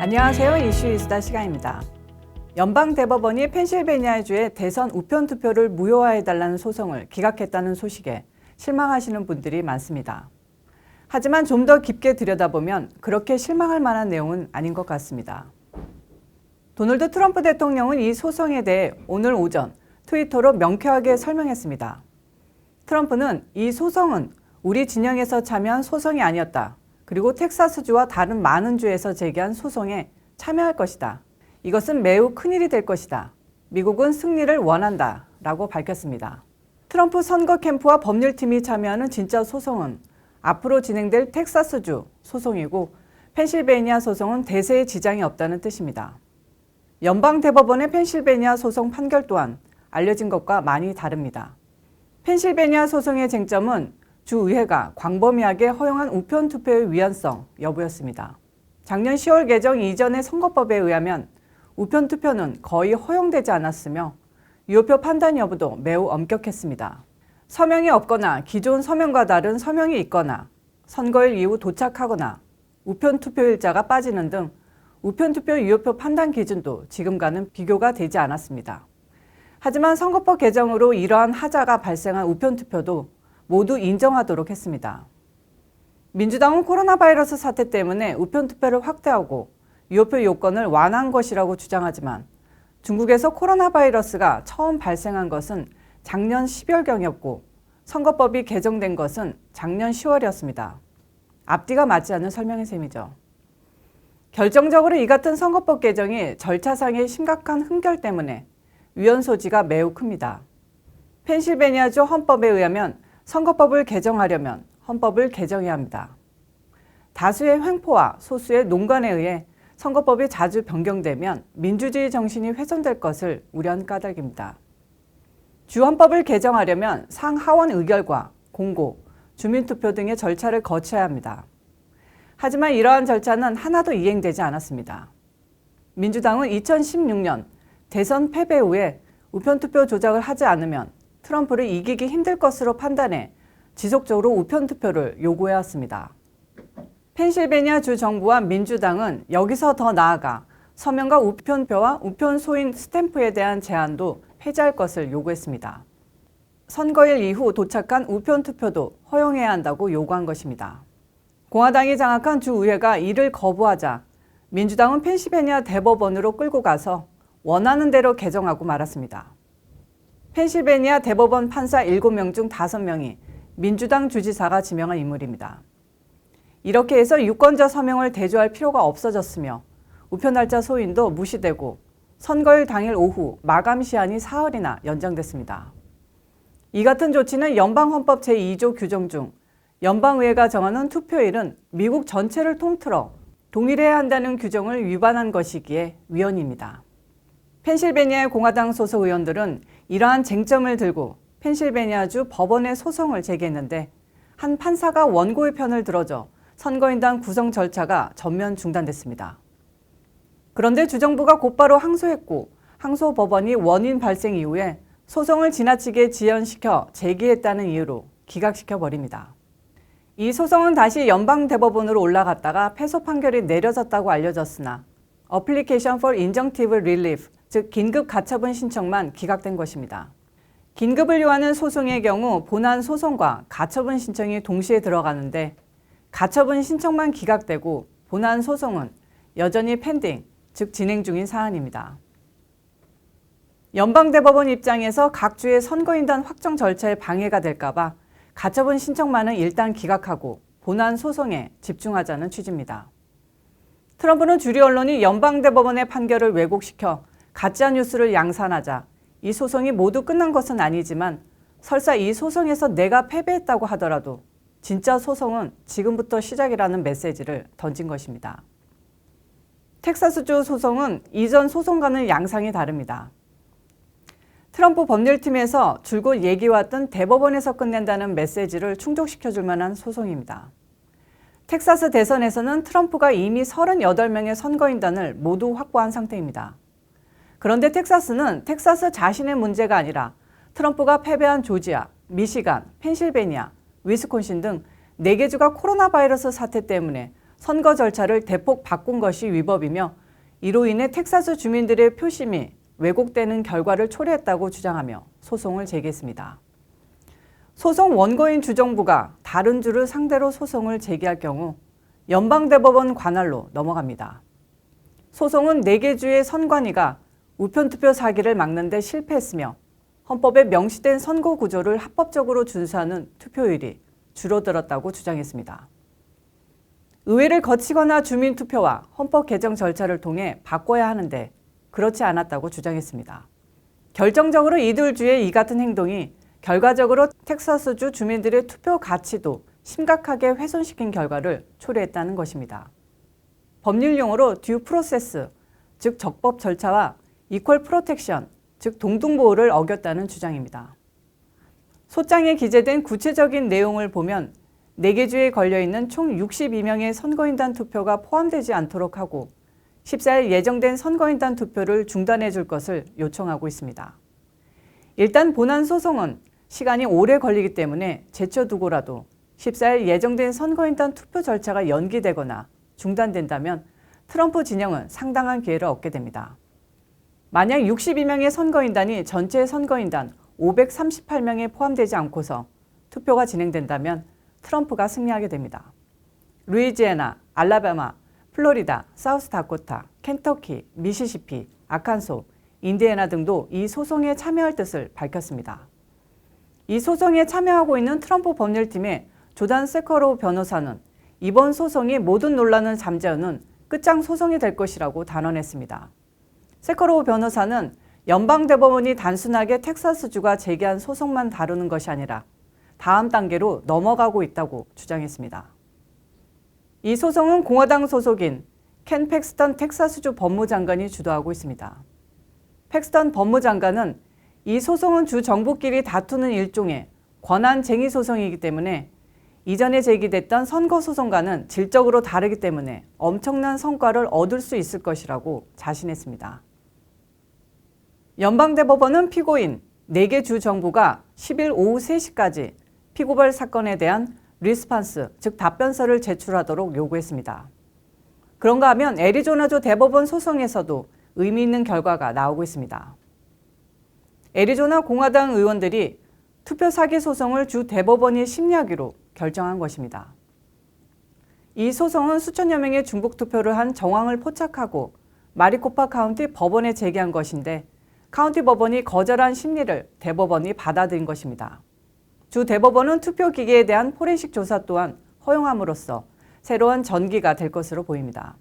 안녕하세요. 이슈이스다 시간입니다. 연방대법원이 펜실베니아주의 대선 우편 투표를 무효화해달라는 소송을 기각했다는 소식에 실망하시는 분들이 많습니다. 하지만 좀 더 깊게 들여다보면 그렇게 실망할 만한 내용은 아닌 것 같습니다. 도널드 트럼프 대통령은 이 소송에 대해 오늘 오전 트위터로 명쾌하게 설명했습니다. 트럼프는 이 소송은 우리 진영에서 참여한 소송이 아니었다. 그리고 텍사스주와 다른 많은 주에서 제기한 소송에 참여할 것이다. 이것은 매우 큰일이 될 것이다. 미국은 승리를 원한다. 라고 밝혔습니다. 트럼프 선거 캠프와 법률팀이 참여하는 진짜 소송은 앞으로 진행될 텍사스주 소송이고 펜실베니아 소송은 대세에 지장이 없다는 뜻입니다. 연방대법원의 펜실베니아 소송 판결 또한 알려진 것과 많이 다릅니다. 펜실베니아 소송의 쟁점은 주의회가 광범위하게 허용한 우편 투표의 위헌성 여부였습니다. 작년 10월 개정 이전의 선거법에 의하면 우편 투표는 거의 허용되지 않았으며 유효표 판단 여부도 매우 엄격했습니다. 서명이 없거나 기존 서명과 다른 서명이 있거나 선거일 이후 도착하거나 우편 투표일자가 빠지는 등 우편 투표 유효표 판단 기준도 지금과는 비교가 되지 않았습니다. 하지만 선거법 개정으로 이러한 하자가 발생한 우편 투표도 모두 인정하도록 했습니다. 민주당은 코로나 바이러스 사태 때문에 우편 투표를 확대하고 유효표 요건을 완화한 것이라고 주장하지만 중국에서 코로나 바이러스가 처음 발생한 것은 작년 10월경이었고 선거법이 개정된 것은 작년 10월이었습니다. 앞뒤가 맞지 않는 설명의 셈이죠. 결정적으로 이 같은 선거법 개정이 절차상의 심각한 흠결 때문에 위헌 소지가 매우 큽니다. 펜실베니아주 헌법에 의하면 선거법을 개정하려면 헌법을 개정해야 합니다. 다수의 횡포와 소수의 농간에 의해 선거법이 자주 변경되면 민주주의 정신이 훼손될 것을 우려한 까닭입니다. 주 헌법을 개정하려면 상하원 의결과 공고, 주민투표 등의 절차를 거쳐야 합니다. 하지만 이러한 절차는 하나도 이행되지 않았습니다. 민주당은 2016년 대선 패배 후에 우편투표 조작을 하지 않으면 트럼프를 이기기 힘들 것으로 판단해 지속적으로 우편투표를 요구해왔습니다. 펜실베니아 주 정부와 민주당은 여기서 더 나아가 서명과 우편표와 우편소인 스탬프에 대한 제한도 폐지할 것을 요구했습니다. 선거일 이후 도착한 우편투표도 허용해야 한다고 요구한 것입니다. 공화당이 장악한 주의회가 이를 거부하자 민주당은 펜실베니아 대법원으로 끌고 가서 원하는 대로 개정하고 말았습니다. 펜실베니아 대법원 판사 7명 중 5명이 민주당 주지사가 지명한 인물입니다. 이렇게 해서 유권자 서명을 대조할 필요가 없어졌으며 우편 날짜 소인도 무시되고 선거일 당일 오후 마감 시한이 사흘이나 연장됐습니다. 이 같은 조치는 연방헌법 제2조 규정 중 연방의회가 정하는 투표일은 미국 전체를 통틀어 동일해야 한다는 규정을 위반한 것이기에 위헌입니다. 펜실베니아의 공화당 소속 의원들은 이러한 쟁점을 들고 펜실베니아주 법원에 소송을 제기했는데 한 판사가 원고의 편을 들어줘 선거인단 구성 절차가 전면 중단됐습니다. 그런데 주정부가 곧바로 항소했고 항소법원이 원인 발생 이후에 소송을 지나치게 지연시켜 제기했다는 이유로 기각시켜버립니다. 이 소송은 다시 연방대법원으로 올라갔다가 패소 판결이 내려졌다고 알려졌으나 Application for Injunctive Relief, 즉 긴급 가처분 신청만 기각된 것입니다. 긴급을 요하는 소송의 경우 본안 소송과 가처분 신청이 동시에 들어가는데 가처분 신청만 기각되고 본안 소송은 여전히 펜딩, 즉 진행 중인 사안입니다. 연방대법원 입장에서 각 주의 선거인단 확정 절차에 방해가 될까 봐 가처분 신청만은 일단 기각하고 본안 소송에 집중하자는 취지입니다. 트럼프는 주류 언론이 연방대법원의 판결을 왜곡시켜 가짜뉴스를 양산하자 이 소송이 모두 끝난 것은 아니지만 설사 이 소송에서 내가 패배했다고 하더라도 진짜 소송은 지금부터 시작이라는 메시지를 던진 것입니다. 텍사스주 소송은 이전 소송과는 양상이 다릅니다. 트럼프 법률팀에서 줄곧 얘기해왔던 대법원에서 끝낸다는 메시지를 충족시켜줄 만한 소송입니다. 텍사스 대선에서는 트럼프가 이미 38명의 선거인단을 모두 확보한 상태입니다. 그런데 텍사스는 텍사스 자신의 문제가 아니라 트럼프가 패배한 조지아, 미시간, 펜실베니아, 위스콘신 등 4개 주가 코로나 바이러스 사태 때문에 선거 절차를 대폭 바꾼 것이 위법이며 이로 인해 텍사스 주민들의 표심이 왜곡되는 결과를 초래했다고 주장하며 소송을 제기했습니다. 소송 원고인 주정부가 다른 주를 상대로 소송을 제기할 경우 연방대법원 관할로 넘어갑니다. 소송은 4개 주의 선관위가 우편투표 사기를 막는 데 실패했으며 헌법에 명시된 선거 구조를 합법적으로 준수하는 투표율이 줄어들었다고 주장했습니다. 의회를 거치거나 주민투표와 헌법 개정 절차를 통해 바꿔야 하는데 그렇지 않았다고 주장했습니다. 결정적으로 이들 주의 이 같은 행동이 결과적으로 텍사스주 주민들의 투표 가치도 심각하게 훼손시킨 결과를 초래했다는 것입니다. 법률 용어로 듀 프로세스, 즉 적법 절차와 이퀄 프로텍션, 즉 동등보호를 어겼다는 주장입니다. 소장에 기재된 구체적인 내용을 보면 4개 주에 걸려있는 총 62명의 선거인단 투표가 포함되지 않도록 하고 14일 예정된 선거인단 투표를 중단해 줄 것을 요청하고 있습니다. 일단 본안 소송은 시간이 오래 걸리기 때문에 제쳐두고라도 14일 예정된 선거인단 투표 절차가 연기되거나 중단된다면 트럼프 진영은 상당한 기회를 얻게 됩니다. 만약 62명의 선거인단이 전체 선거인단 538명에 포함되지 않고서 투표가 진행된다면 트럼프가 승리하게 됩니다. 루이지애나, 알라바마, 플로리다, 사우스다코타, 켄터키, 미시시피, 아칸소, 인디애나 등도 이 소송에 참여할 뜻을 밝혔습니다. 이 소송에 참여하고 있는 트럼프 법률팀의 조단 세커로우 변호사는 이번 소송이 모든 논란을 잠재우는 끝장 소송이 될 것이라고 단언했습니다. 세커로우 변호사는 연방대법원이 단순하게 텍사스주가 제기한 소송만 다루는 것이 아니라 다음 단계로 넘어가고 있다고 주장했습니다. 이 소송은 공화당 소속인 켄 팩스턴 텍사스주 법무장관이 주도하고 있습니다. 팩스턴 법무장관은 이 소송은 주 정부끼리 다투는 일종의 권한쟁의 소송이기 때문에 이전에 제기됐던 선거소송과는 질적으로 다르기 때문에 엄청난 성과를 얻을 수 있을 것이라고 자신했습니다. 연방대법원은 피고인 4개 주 정부가 10일 오후 3시까지 피고발 사건에 대한 리스판스, 즉 답변서를 제출하도록 요구했습니다. 그런가 하면 애리조나주 대법원 소송에서도 의미 있는 결과가 나오고 있습니다. 애리조나 공화당 의원들이 투표 사기 소송을 주 대법원이 심리하기로 결정한 것입니다. 이 소송은 수천여 명의 중복 투표를 한 정황을 포착하고 마리코파 카운티 법원에 제기한 것인데 카운티 법원이 거절한 심리를 대법원이 받아들인 것입니다. 주 대법원은 투표 기계에 대한 포렌식 조사 또한 허용함으로써 새로운 전기가 될 것으로 보입니다.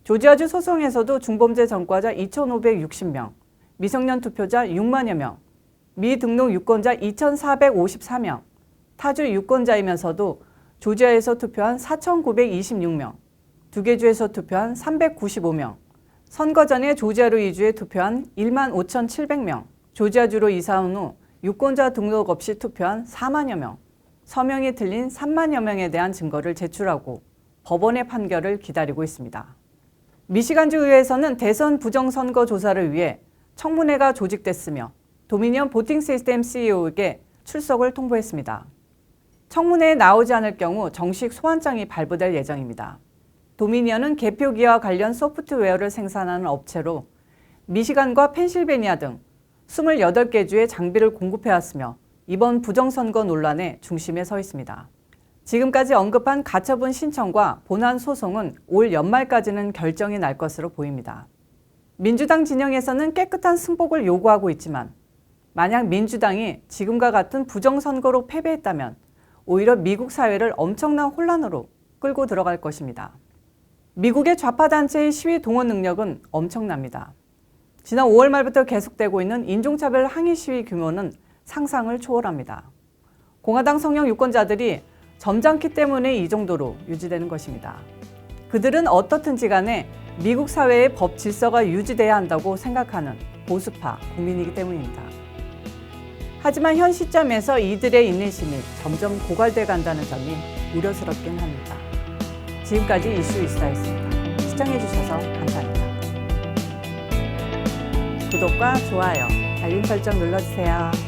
조지아주 소송에서도 중범죄 전과자 2,560명, 미성년 투표자 6만여 명, 미등록 유권자 2,454명, 타주 유권자이면서도 조지아에서 투표한 4,926명, 2개 주에서 투표한 395명, 선거 전에 조지아로 이주해 투표한 15,700명, 조지아주로 이사한 후 유권자 등록 없이 투표한 4만여 명, 서명이 틀린 3만여 명에 대한 증거를 제출하고 법원의 판결을 기다리고 있습니다. 미시간주 의회에서는 대선 부정선거 조사를 위해 청문회가 조직됐으며 도미니언 보팅 시스템 CEO에게 출석을 통보했습니다. 청문회에 나오지 않을 경우 정식 소환장이 발부될 예정입니다. 도미니언은 개표기와 관련 소프트웨어를 생산하는 업체로 미시간과 펜실베니아 등 28개 주에 장비를 공급해왔으며 이번 부정선거 논란의 중심에 서 있습니다. 지금까지 언급한 가처분 신청과 본안 소송은 올 연말까지는 결정이 날 것으로 보입니다. 민주당 진영에서는 깨끗한 승복을 요구하고 있지만 만약 민주당이 지금과 같은 부정선거로 패배했다면 오히려 미국 사회를 엄청난 혼란으로 끌고 들어갈 것입니다. 미국의 좌파 단체의 시위 동원 능력은 엄청납니다. 지난 5월 말부터 계속되고 있는 인종차별 항의 시위 규모는 상상을 초월합니다. 공화당 성형 유권자들이 점잖기 때문에 이 정도로 유지되는 것입니다. 그들은 어떻든지 간에 미국 사회의 법 질서가 유지돼야 한다고 생각하는 보수파 국민이기 때문입니다. 하지만 현 시점에서 이들의 인내심이 점점 고갈돼 간다는 점이 우려스럽긴 합니다. 지금까지 이슈 이스타였습니다. 시청해주셔서 감사합니다. 구독과 좋아요, 알림 설정 눌러주세요.